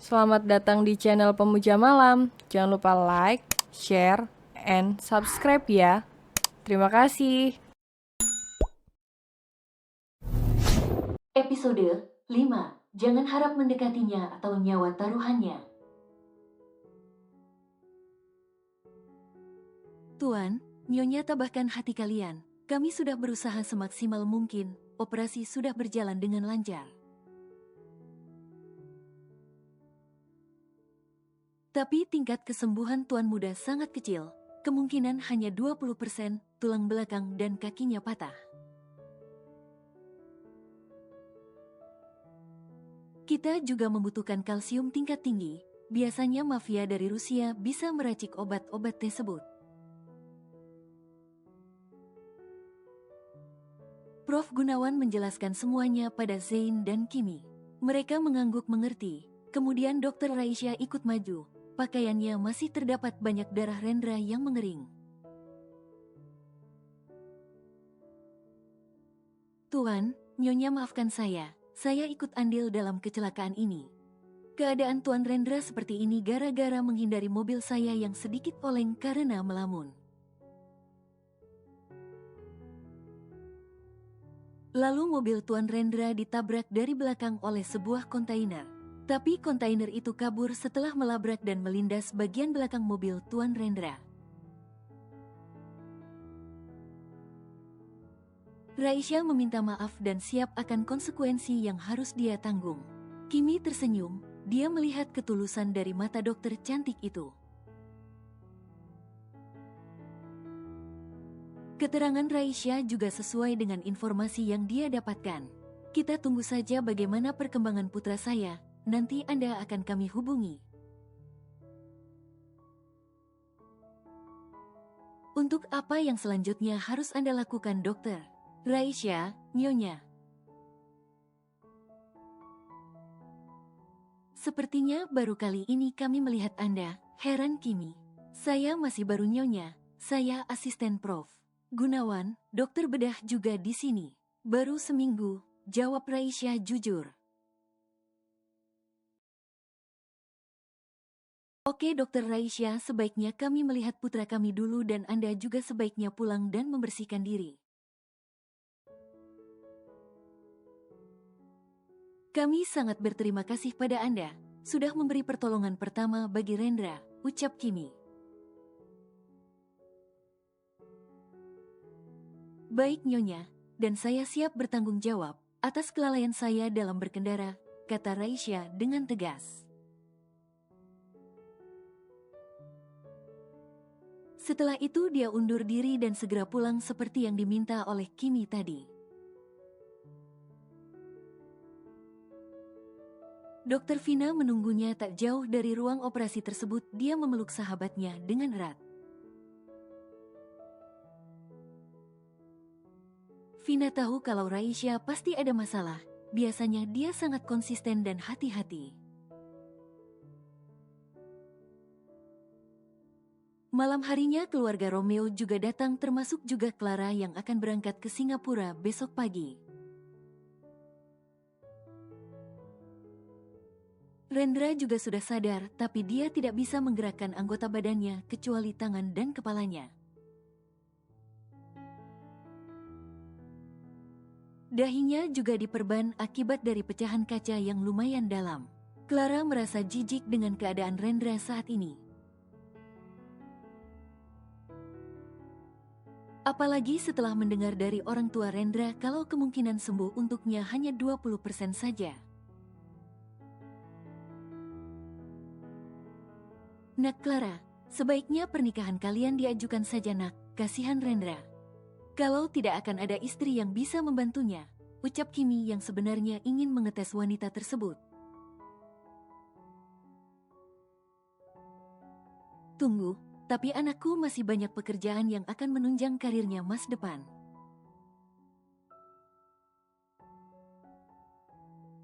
Selamat datang di channel Pemuja Malam. Jangan lupa like, share, and subscribe ya. Terima kasih. Episode 5. Jangan harap mendekatinya atau nyawa taruhannya. Tuan, Nyonya tabahkan hati kalian. Kami sudah berusaha semaksimal mungkin. Operasi sudah berjalan dengan lancar. Tapi tingkat kesembuhan Tuan Muda sangat kecil. Kemungkinan hanya 20%, tulang belakang dan kakinya patah. Kita juga membutuhkan kalsium tingkat tinggi. Biasanya mafia dari Rusia bisa meracik obat-obat tersebut. Prof. Gunawan menjelaskan semuanya pada Zain dan Kimi. Mereka mengangguk mengerti. Kemudian Dr. Raisya ikut maju. Pakaiannya masih terdapat banyak darah Rendra yang mengering. Tuan, Nyonya maafkan saya. Saya ikut andil dalam kecelakaan ini. Keadaan Tuan Rendra seperti ini gara-gara menghindari mobil saya yang sedikit oleng karena melamun. Lalu mobil Tuan Rendra ditabrak dari belakang oleh sebuah kontainer. Tapi kontainer itu kabur setelah melabrak dan melindas bagian belakang mobil Tuan Rendra. Raisya meminta maaf dan siap akan konsekuensi yang harus dia tanggung. Kimi tersenyum, dia melihat ketulusan dari mata dokter cantik itu. Keterangan Raisya juga sesuai dengan informasi yang dia dapatkan. Kita tunggu saja bagaimana perkembangan putra saya, nanti Anda akan kami hubungi. Untuk apa yang selanjutnya harus Anda lakukan, dokter? Raisya, Nyonya. Sepertinya baru kali ini kami melihat Anda, heran Kimi. Saya masih baru, Nyonya. Saya asisten Prof. Gunawan, dokter bedah juga di sini. Baru seminggu, jawab Raisya jujur. Oke dokter Raisya, sebaiknya kami melihat putra kami dulu dan Anda juga sebaiknya pulang dan membersihkan diri. Kami sangat berterima kasih pada Anda, sudah memberi pertolongan pertama bagi Rendra, ucap Kimi. Baik Nyonya, dan saya siap bertanggung jawab atas kelalaian saya dalam berkendara, kata Raisya dengan tegas. Setelah itu dia undur diri dan segera pulang seperti yang diminta oleh Kimi tadi. Dokter Vina menunggunya tak jauh dari ruang operasi tersebut. Dia memeluk sahabatnya dengan erat. Vina tahu kalau Raisya pasti ada masalah. Biasanya dia sangat konsisten dan hati-hati. Malam harinya keluarga Romeo juga datang, termasuk juga Clara yang akan berangkat ke Singapura besok pagi. Rendra juga sudah sadar, tapi dia tidak bisa menggerakkan anggota badannya kecuali tangan dan kepalanya. Dahinya juga diperban akibat dari pecahan kaca yang lumayan dalam. Clara merasa jijik dengan keadaan Rendra saat ini. Apalagi setelah mendengar dari orang tua Rendra kalau kemungkinan sembuh untuknya hanya 20% saja. Nak Clara, sebaiknya pernikahan kalian diajukan saja nak, kasihan Rendra. Kalau tidak akan ada istri yang bisa membantunya, ucap Kimi yang sebenarnya ingin mengetes wanita tersebut. Tunggu, tapi anakku masih banyak pekerjaan yang akan menunjang karirnya masa depan.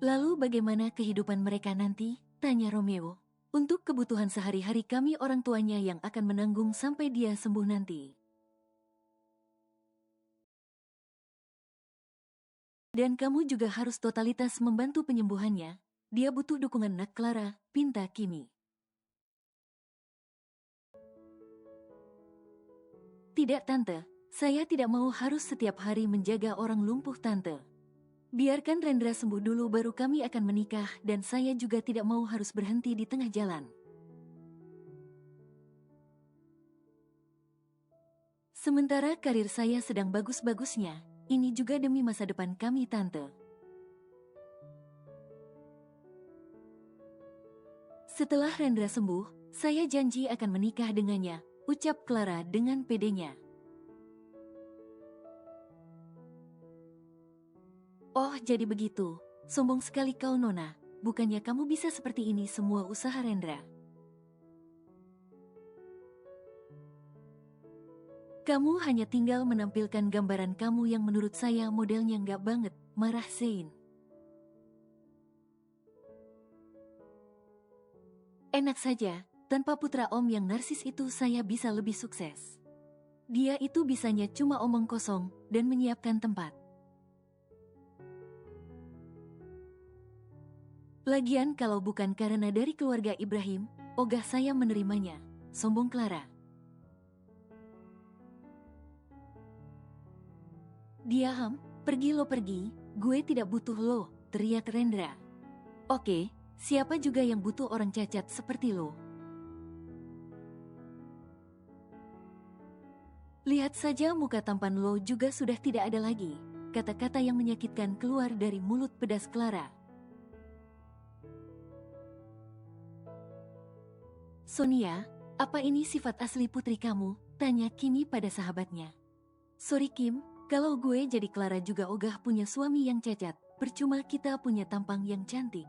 Lalu bagaimana kehidupan mereka nanti? Tanya Romeo. Untuk kebutuhan sehari-hari kami orang tuanya yang akan menanggung sampai dia sembuh nanti. Dan kamu juga harus totalitas membantu penyembuhannya. Dia butuh dukungan Nak Clara, pinta Kimi. Tidak Tante, saya tidak mau harus setiap hari menjaga orang lumpuh Tante. Biarkan Rendra sembuh dulu baru kami akan menikah dan saya juga tidak mau harus berhenti di tengah jalan. Sementara karir saya sedang bagus-bagusnya, ini juga demi masa depan kami Tante. Setelah Rendra sembuh, saya janji akan menikah dengannya, ucap Clara dengan pedenya. Oh, jadi begitu. Sombong sekali kau Nona. Bukannya kamu bisa seperti ini semua usaha Rendra. Kamu hanya tinggal menampilkan gambaran kamu yang menurut saya modelnya nggak banget, marah Zain. Enak saja, tanpa putra om yang narsis itu saya bisa lebih sukses. Dia itu bisanya cuma omong kosong dan menyiapkan tempat. Lagian kalau bukan karena dari keluarga Ibrahim, ogah saya menerimanya, sombong Clara. Diam, pergi lo pergi, gue tidak butuh lo, teriak Rendra. Oke, siapa juga yang butuh orang cacat seperti lo? Lihat saja muka tampan lo juga sudah tidak ada lagi. Kata-kata yang menyakitkan keluar dari mulut pedas Clara. Sonia, apa ini sifat asli putri kamu? Tanya Kimi pada sahabatnya. Sorry Kim, kalau gue jadi Clara juga ogah punya suami yang cacat. Percuma kita punya tampang yang cantik.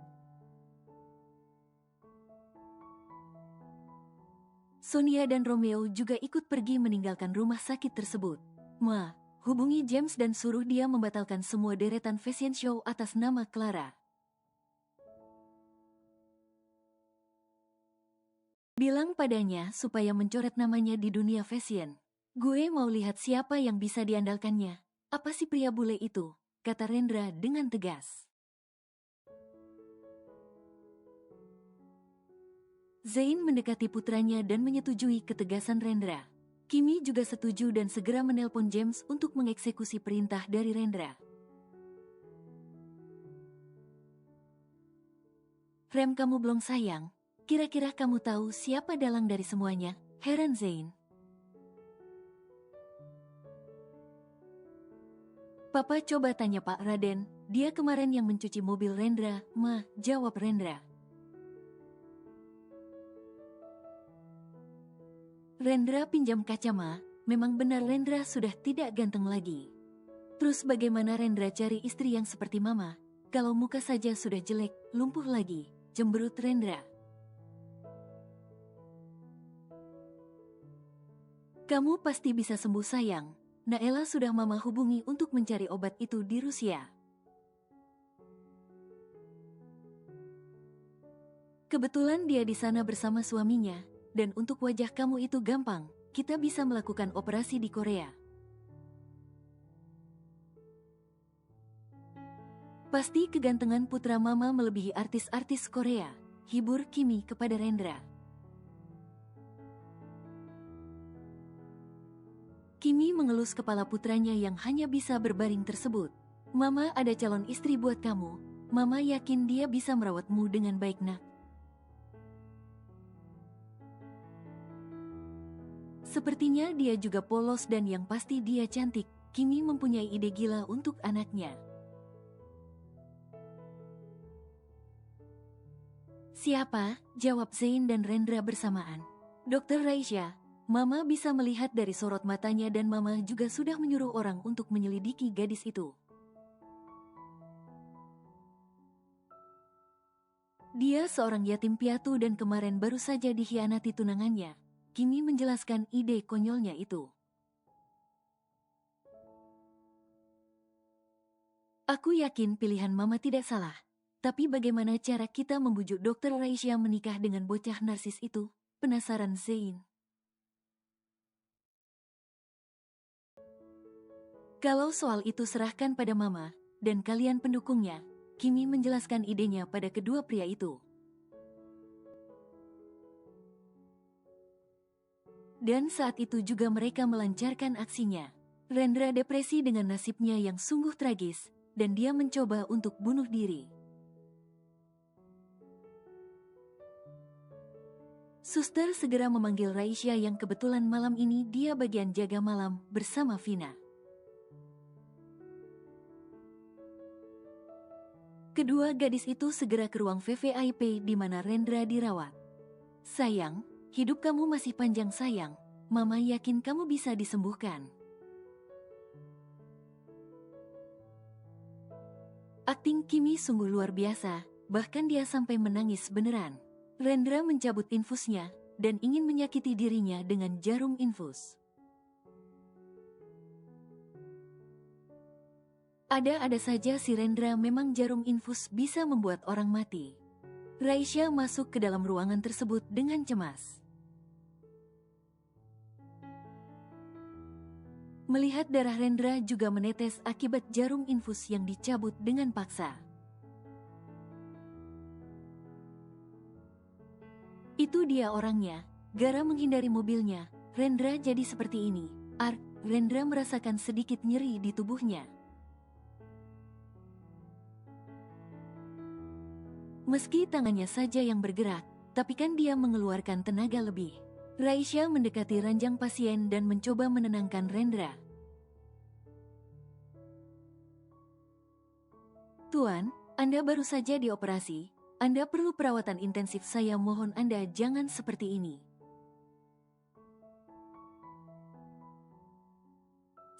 Sonia dan Romeo juga ikut pergi meninggalkan rumah sakit tersebut. Ma, hubungi James dan suruh dia membatalkan semua deretan fashion show atas nama Clara. Bilang padanya supaya mencoret namanya di dunia fashion. Gue mau lihat siapa yang bisa diandalkannya. Apa si pria bule itu? Kata Rendra dengan tegas. Zain mendekati putranya dan menyetujui ketegasan Rendra. Kimi juga setuju dan segera menelpon James untuk mengeksekusi perintah dari Rendra. Rem kamu belum sayang? Kira-kira kamu tahu siapa dalang dari semuanya? Heran Zain. Papa coba tanya Pak Raden, dia kemarin yang mencuci mobil Rendra, Ma, jawab Rendra. Rendra pinjam kaca Ma, memang benar Rendra sudah tidak ganteng lagi. Terus bagaimana Rendra cari istri yang seperti Mama? Kalau muka saja sudah jelek, lumpuh lagi, cemberut Rendra. Kamu pasti bisa sembuh sayang. Naela sudah Mama hubungi untuk mencari obat itu di Rusia. Kebetulan dia di sana bersama suaminya, dan untuk wajah kamu itu gampang, kita bisa melakukan operasi di Korea. Pasti kegantengan putra Mama melebihi artis-artis Korea, hibur Kimi kepada Rendra. Kimi mengelus kepala putranya yang hanya bisa berbaring tersebut. Mama ada calon istri buat kamu. Mama yakin dia bisa merawatmu dengan baik nak. Sepertinya dia juga polos dan yang pasti dia cantik. Kimi mempunyai ide gila untuk anaknya. Siapa? Jawab Zain dan Rendra bersamaan. Dokter Raisya, Mama bisa melihat dari sorot matanya dan Mama juga sudah menyuruh orang untuk menyelidiki gadis itu. Dia seorang yatim piatu dan kemarin baru saja dikhianati tunangannya. Kimi menjelaskan ide konyolnya itu. Aku yakin pilihan Mama tidak salah. Tapi bagaimana cara kita membujuk Dokter Raisya menikah dengan bocah narsis itu? Penasaran Zain. Kalau soal itu serahkan pada Mama, dan kalian pendukungnya. Kimi menjelaskan idenya pada kedua pria itu. Dan saat itu juga mereka melancarkan aksinya. Rendra depresi dengan nasibnya yang sungguh tragis, dan dia mencoba untuk bunuh diri. Suster segera memanggil Raisya yang kebetulan malam ini dia bagian jaga malam bersama Vina. Kedua gadis itu segera ke ruang VVIP di mana Rendra dirawat. Sayang, hidup kamu masih panjang sayang. Mama yakin kamu bisa disembuhkan. Akting Kimi sungguh luar biasa, bahkan dia sampai menangis beneran. Rendra mencabut infusnya dan ingin menyakiti dirinya dengan jarum infus. Ada-ada saja si Rendra memang jarum infus bisa membuat orang mati. Raisya masuk ke dalam ruangan tersebut dengan cemas. Melihat darah Rendra juga menetes akibat jarum infus yang dicabut dengan paksa. Itu dia orangnya. Gara menghindari mobilnya, Rendra jadi seperti ini. Rendra merasakan sedikit nyeri di tubuhnya. Meski tangannya saja yang bergerak, tapi kan dia mengeluarkan tenaga lebih. Raisya mendekati ranjang pasien dan mencoba menenangkan Rendra. Tuan, Anda baru saja dioperasi. Anda perlu perawatan intensif. Saya mohon Anda jangan seperti ini.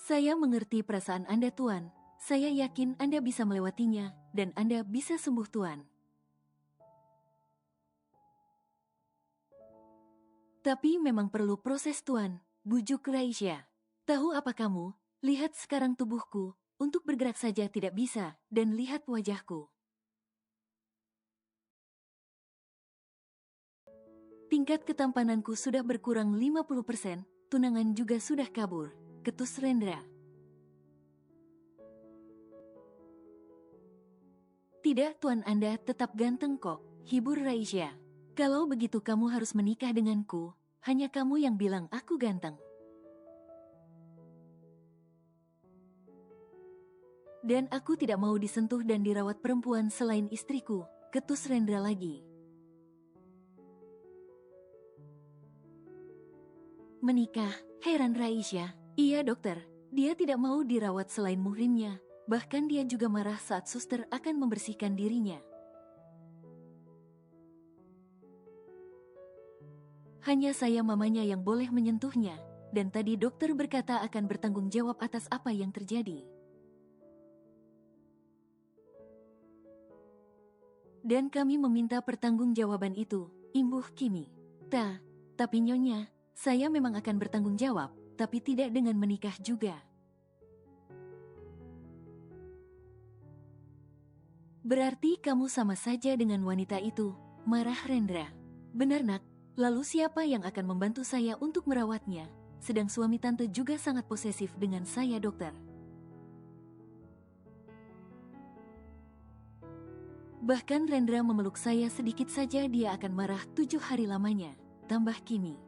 Saya mengerti perasaan Anda, Tuan. Saya yakin Anda bisa melewatinya, dan Anda bisa sembuh, Tuan. Tapi memang perlu proses, Tuan, bujuk Raisya. Tahu apa kamu? Lihat sekarang tubuhku, untuk bergerak saja tidak bisa, dan lihat wajahku. Tingkat ketampananku sudah berkurang 50%, tunangan juga sudah kabur, ketus Rendra. Tidak, Tuan, Anda tetap ganteng kok, hibur Raisya. Kalau begitu kamu harus menikah denganku, hanya kamu yang bilang aku ganteng. Dan aku tidak mau disentuh dan dirawat perempuan selain istriku, ketus Rendra lagi. Menikah, heran Raisya. Iya dokter, dia tidak mau dirawat selain muhrimnya, bahkan dia juga marah saat suster akan membersihkan dirinya. Hanya saya mamanya yang boleh menyentuhnya, dan tadi dokter berkata akan bertanggung jawab atas apa yang terjadi. Dan kami meminta pertanggungjawaban itu, imbuh Kimi. Tapi Nyonya, saya memang akan bertanggung jawab, tapi tidak dengan menikah juga. Berarti kamu sama saja dengan wanita itu, marah Rendra. Benar nak, lalu siapa yang akan membantu saya untuk merawatnya? Sedang suami tante juga sangat posesif dengan saya dokter. Bahkan Rendra memeluk saya sedikit saja dia akan marah 7 hari lamanya, tambah Kimi.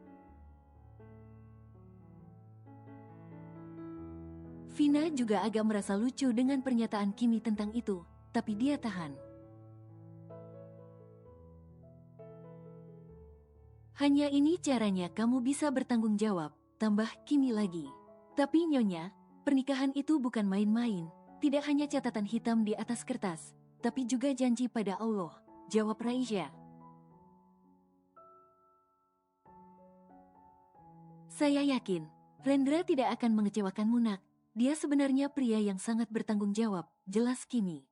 Vina juga agak merasa lucu dengan pernyataan Kimi tentang itu, tapi dia tahan. Hanya ini caranya kamu bisa bertanggung jawab, tambah Kimi lagi. Tapi Nyonya, pernikahan itu bukan main-main, tidak hanya catatan hitam di atas kertas, tapi juga janji pada Allah, jawab Raisya. Saya yakin, Rendra tidak akan mengecewakanmu nak, dia sebenarnya pria yang sangat bertanggung jawab, jelas Kimi.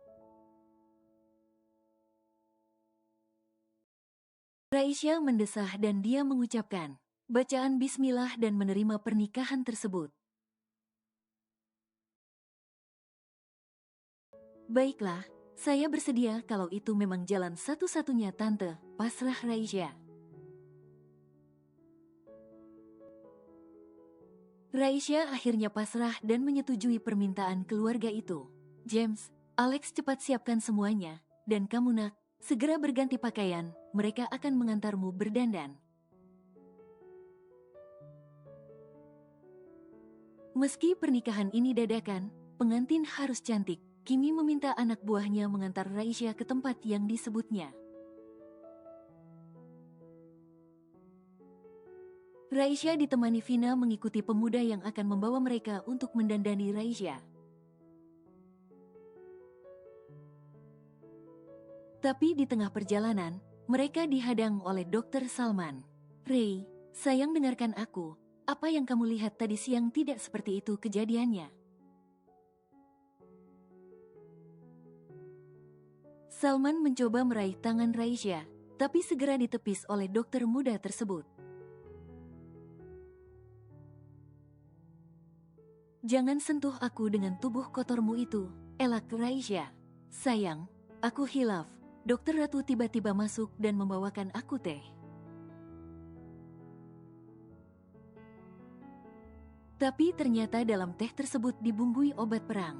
Raisya mendesah dan dia mengucapkan bacaan bismillah dan menerima pernikahan tersebut. Baiklah, saya bersedia kalau itu memang jalan satu-satunya tante, pasrah Raisya. Raisya akhirnya pasrah dan menyetujui permintaan keluarga itu. James, Alex, cepat siapkan semuanya. Dan kamu nak, segera berganti pakaian, mereka akan mengantarmu berdandan. Meski pernikahan ini dadakan, pengantin harus cantik. Kimi meminta anak buahnya mengantar Raisya ke tempat yang disebutnya. Raisya ditemani Vina mengikuti pemuda yang akan membawa mereka untuk mendandani Raisya. Tapi di tengah perjalanan, mereka dihadang oleh Dr. Salman. "Ray, sayang, dengarkan aku. Apa yang kamu lihat tadi siang tidak seperti itu kejadiannya." Salman mencoba meraih tangan Raisya, tapi segera ditepis oleh dokter muda tersebut. "Jangan sentuh aku dengan tubuh kotormu itu," elak Raisya. "Sayang, aku hilaf." Dokter Ratu tiba-tiba masuk dan membawakan aku teh. Tapi ternyata dalam teh tersebut dibumbui obat perang.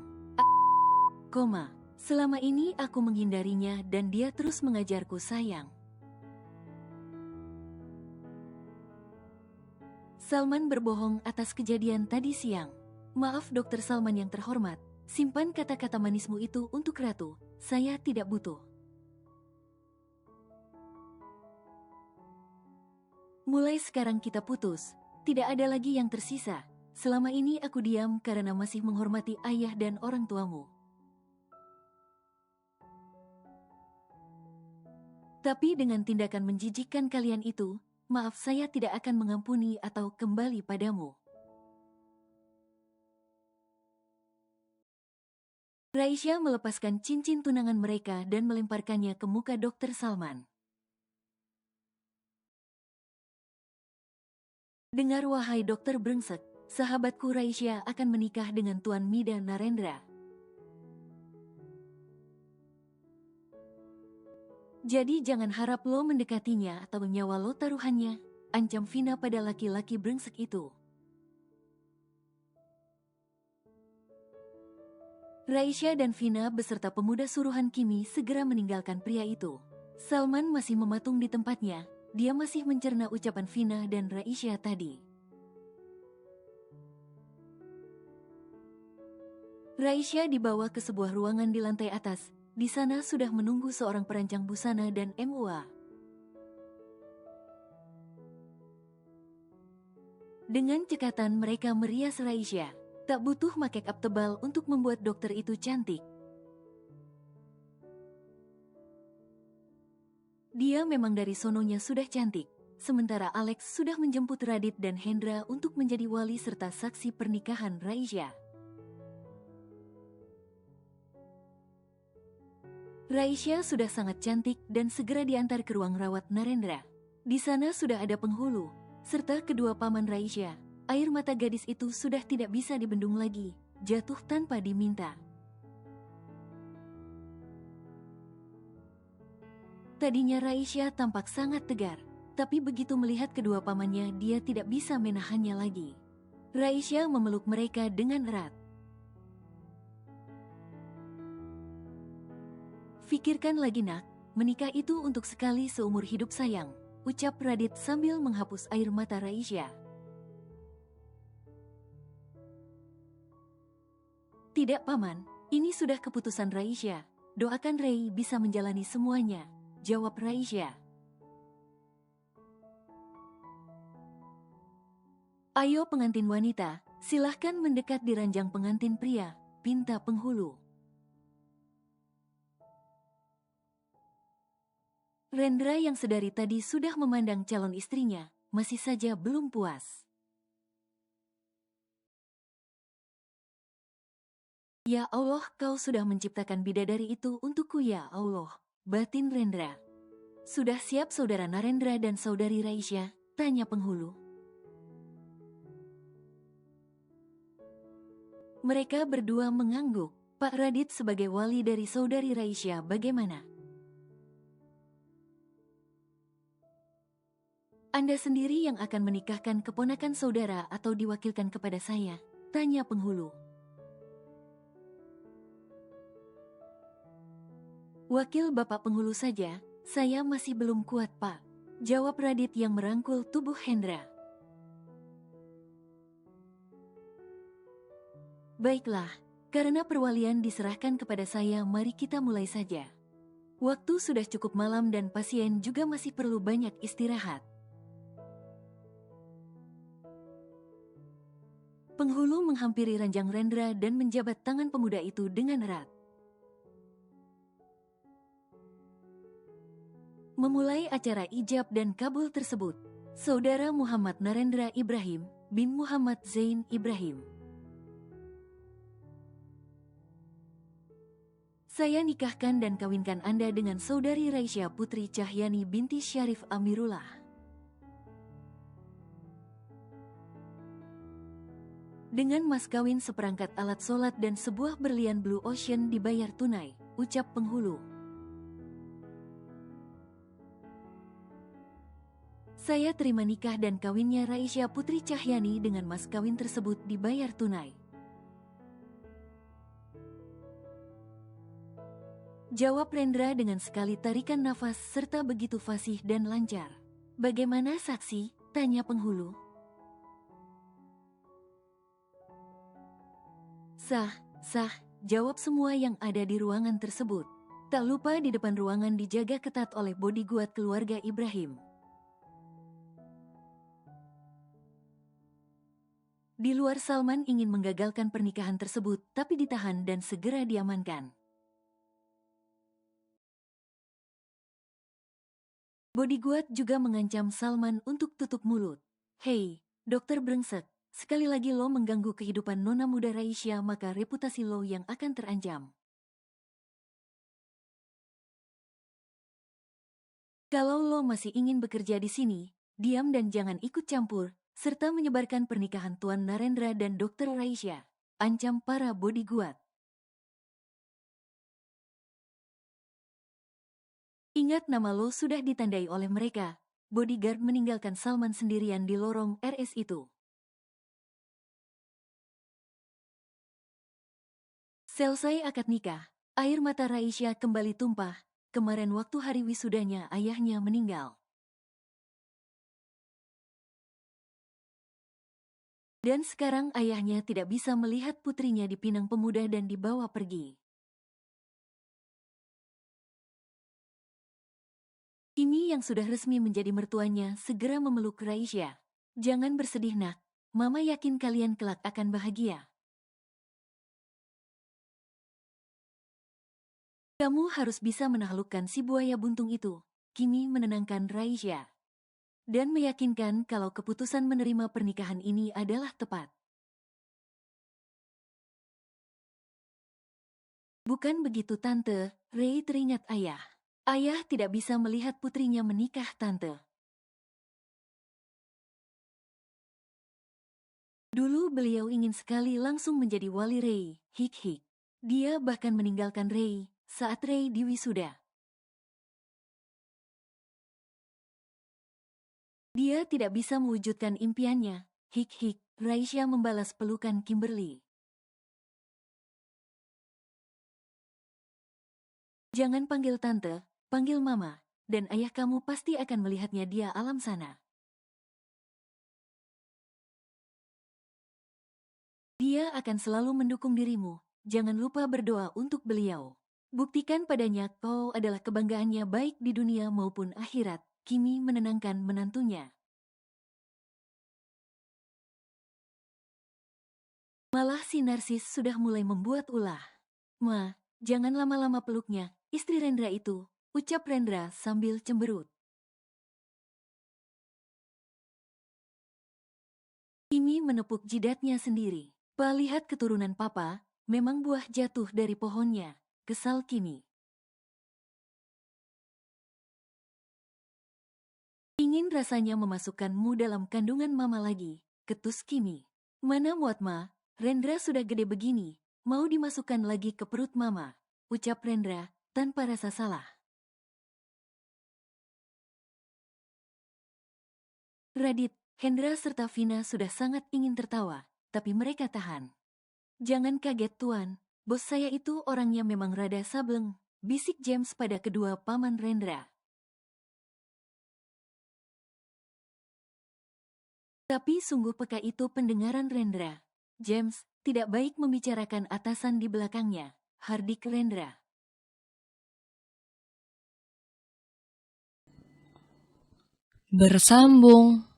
Selama ini aku menghindarinya dan dia terus mengajarku, sayang. Salman berbohong atas kejadian tadi siang. "Maaf Dokter Salman yang terhormat, simpan kata-kata manismu itu untuk Ratu, saya tidak butuh." "Mulai sekarang kita putus, tidak ada lagi yang tersisa. Selama ini aku diam karena masih menghormati ayah dan orang tuamu. Tapi dengan tindakan menjijikkan kalian itu, maaf, saya tidak akan mengampuni atau kembali padamu." Raisya melepaskan cincin tunangan mereka dan melemparkannya ke muka Dokter Salman. "Dengar wahai dokter brengsek, sahabatku Raisya akan menikah dengan Tuan Mida Narendra. Jadi jangan harap lo mendekatinya atau nyawa lo taruhannya," ancam Vina pada laki-laki brengsek itu. Raisya dan Vina beserta pemuda suruhan Kimi segera meninggalkan pria itu. Salman masih mematung di tempatnya, dia masih mencerna ucapan Vina dan Raisya tadi. Raisya dibawa ke sebuah ruangan di lantai atas. Di sana sudah menunggu seorang perancang busana dan MUA. Dengan cekatan mereka merias Raisya. Tak butuh make up tebal untuk membuat dokter itu cantik. Dia memang dari sononya sudah cantik. Sementara Alex sudah menjemput Radit dan Hendra untuk menjadi wali serta saksi pernikahan Raisya. Raisya sudah sangat cantik dan segera diantar ke ruang rawat Narendra. Di sana sudah ada penghulu, serta kedua paman Raisya. Air mata gadis itu sudah tidak bisa dibendung lagi, jatuh tanpa diminta. Tadinya Raisya tampak sangat tegar, tapi begitu melihat kedua pamannya dia tidak bisa menahannya lagi. Raisya memeluk mereka dengan erat. "Fikirkan lagi nak, menikah itu untuk sekali seumur hidup sayang," ucap Radit sambil menghapus air mata Raisya. "Tidak paman, ini sudah keputusan Raisya. Doakan Ray bisa menjalani semuanya," jawab Raisya. "Ayo pengantin wanita, silahkan mendekat di ranjang pengantin pria," pinta penghulu. Rendra yang sedari tadi sudah memandang calon istrinya, masih saja belum puas. "Ya Allah, kau sudah menciptakan bidadari itu untukku ya Allah," batin Rendra. "Sudah siap saudara Narendra dan saudari Raisya?" tanya penghulu. Mereka berdua mengangguk. "Pak Radit sebagai wali dari saudari Raisya bagaimana? Anda sendiri yang akan menikahkan keponakan saudara atau diwakilkan kepada saya?" tanya penghulu. Wakil Bapak Penghulu saja, saya masih belum kuat, Pak. Jawab Radit yang merangkul tubuh Hendra. Baiklah, karena perwalian diserahkan kepada saya, mari kita mulai saja. Waktu sudah cukup malam dan pasien juga masih perlu banyak istirahat. Penghulu menghampiri ranjang Rendra dan menjabat tangan pemuda itu dengan erat. Memulai acara ijab dan kabul tersebut, Saudara Muhammad Narendra Ibrahim bin Muhammad Zain Ibrahim. Saya nikahkan dan kawinkan Anda dengan Saudari Raisya Putri Cahyani binti Syarif Amirullah. Dengan mas kawin seperangkat alat sholat dan sebuah berlian Blue Ocean dibayar tunai, ucap penghulu. Saya terima nikah dan kawinnya Raisya Putri Cahyani dengan mas kawin tersebut dibayar tunai. Jawab Rendra dengan sekali tarikan nafas serta begitu fasih dan lancar. Bagaimana saksi? Tanya penghulu. Sah, sah, jawab semua yang ada di ruangan tersebut. Tak lupa di depan ruangan dijaga ketat oleh bodyguard keluarga Ibrahim. Di luar Salman ingin menggagalkan pernikahan tersebut tapi ditahan dan segera diamankan. Bodyguard juga mengancam Salman untuk tutup mulut. Hei, dokter brengsek, sekali lagi lo mengganggu kehidupan nona muda Raisya maka reputasi lo yang akan terancam. Kalau lo masih ingin bekerja di sini, diam dan jangan ikut campur, serta menyebarkan pernikahan Tuan Narendra dan Dokter Raisya, ancam para bodyguard. Ingat nama lo sudah ditandai oleh mereka. Bodyguard meninggalkan Salman sendirian di lorong RS itu. Selesai akad nikah, air mata Raisya kembali tumpah. Kemarin waktu hari wisudanya ayahnya meninggal. Dan sekarang ayahnya tidak bisa melihat putrinya dipinang pemuda dan dibawa pergi. Kimi yang sudah resmi menjadi mertuanya segera memeluk Raisya. Jangan bersedih nak, mama yakin kalian kelak akan bahagia. Kamu harus bisa menaklukkan si buaya buntung itu. Kimi menenangkan Raisya. Dan meyakinkan kalau keputusan menerima pernikahan ini adalah tepat. Bukan begitu tante, Ray teringat ayah. Ayah tidak bisa melihat putrinya menikah tante. Dulu beliau ingin sekali langsung menjadi wali Ray, hik-hik. Dia bahkan meninggalkan Ray saat Ray diwisuda. Dia tidak bisa mewujudkan impiannya, hik-hik. Raisya membalas pelukan Kimberly. Jangan panggil tante, panggil mama, dan ayah kamu pasti akan melihatnya dia alam sana. Dia akan selalu mendukung dirimu, jangan lupa berdoa untuk beliau. Buktikan padanya kau adalah kebanggaannya baik di dunia maupun akhirat. Kimi menenangkan menantunya. Malah si Narsis sudah mulai membuat ulah. Ma, jangan lama-lama peluknya, istri Rendra itu, ucap Rendra sambil cemberut. Kimi menepuk jidatnya sendiri. Pa lihat keturunan papa, memang buah jatuh dari pohonnya, kesal Kimi. Ingin rasanya memasukkanmu dalam kandungan mama lagi, ketus Kimi. Mana muat ma, Rendra sudah gede begini, mau dimasukkan lagi ke perut mama, ucap Rendra tanpa rasa salah. Radit, Hendra serta Vina sudah sangat ingin tertawa, tapi mereka tahan. Jangan kaget tuan, bos saya itu orangnya memang rada sableng. bisik James pada kedua paman Rendra. Tapi sungguh peka itu pendengaran Rendra. James tidak baik membicarakan atasan di belakangnya, Hardik Rendra. Bersambung.